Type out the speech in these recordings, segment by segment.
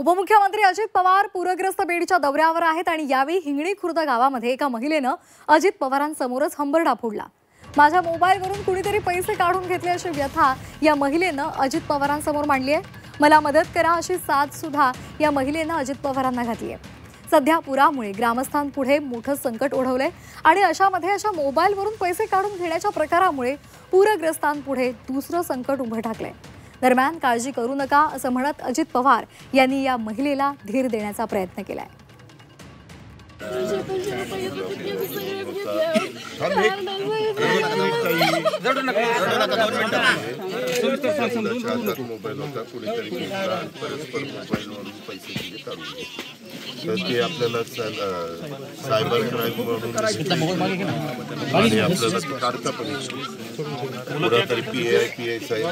उपमुख्यमंत्री अजित पवार पूरग्रस्त बीडच्या दौऱ्यावर आहेत आणि यावेळी हिंगणी खुर्द गावामध्ये एका महिलेनं अजित पवारांसमोरच हंबरडा फोडला। माझ्या मोबाईलवरून कुणीतरी पैसे काढून घेतले अशी व्यथा या महिलेनं अजित पवारांसमोर मांडली आहे। मला मदत करा अशी साथ सुद्धा या महिलेनं अजित पवारांना घातली आहे। सध्या पुरामुळे ग्रामस्थांपुढे मोठं संकट ओढवलंय आणि अशा मोबाईलवरून पैसे काढून घेण्याच्या प्रकारामुळे पूरग्रस्तांपुढे दुसरं संकट उभं ठाकलंय। दरम्यान काळजी करू नका असं म्हणत अजित पवार यांनी या महिलेला धीर देण्याचा प्रयत्न केलाय। तर ते आपल्याला सायबर क्राईम म्हणून आणि आपल्याला काढता पण तरी PI साहेब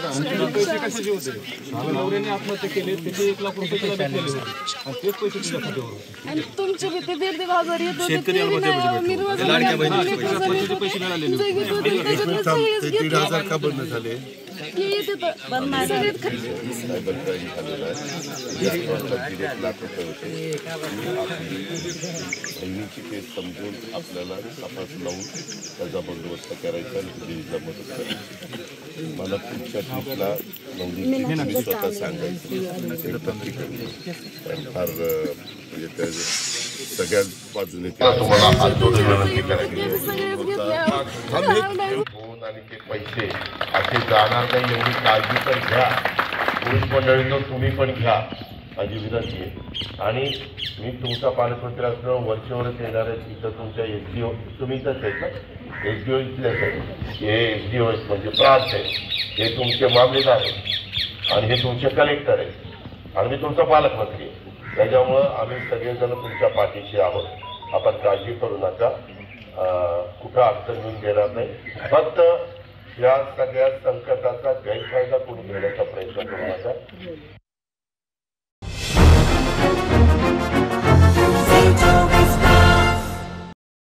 आत्महत्या केली त्याचे 1 लाख रुपये त्याला भेटलेले होते आणि तेच पैसे तुझ्यासाठी आणि तुमचे बी ते 1,500 येत होते पैसे मिळालेले ते 1,500 का बंद झाले? सायबर क्राईम झालेला आहे। 1 लाख रुपये होते। बहिणीची केस समजून आपल्याला तपास लावून त्याचा बंदोबस्त करायचा आणि मदत करायची। मला पुढच्या ट्रिपला नवनीत स्वतः सांगायचं फार म्हणजे त्या सगळ्या बाजूने तुम्हाला हात जोडून विनंती करायची आणि ते पैसे असे जाणार नाही एवढी काळजी तर घ्या। पोलीस मंडळीनं तुम्ही पण घ्या माझी विनंती आहे। आणि मी तुमचा पालकमंत्री असणं वरचेवरच येणार आहे। तिथं तुमच्या SDO तुम्ही इथंच आहेत ना, SDO इथलेच आहेत, हे SDO आहेत म्हणजे प्रांत आहे, हे तुमचे मामलेदार आहेत आणि हे तुमचे कलेक्टर आहेत आणि मी तुमचा पालकमंत्री आहे। त्याच्यामुळं आम्ही सगळेजण तुमच्या पाठीशी आहोत। आपण काळजी करू नका, कुठं अडचण येऊन घेणार नाही। फक्त या सगळ्या संकटाचा गैरफायदा कोणी घेण्याचा प्रयत्न करू नका।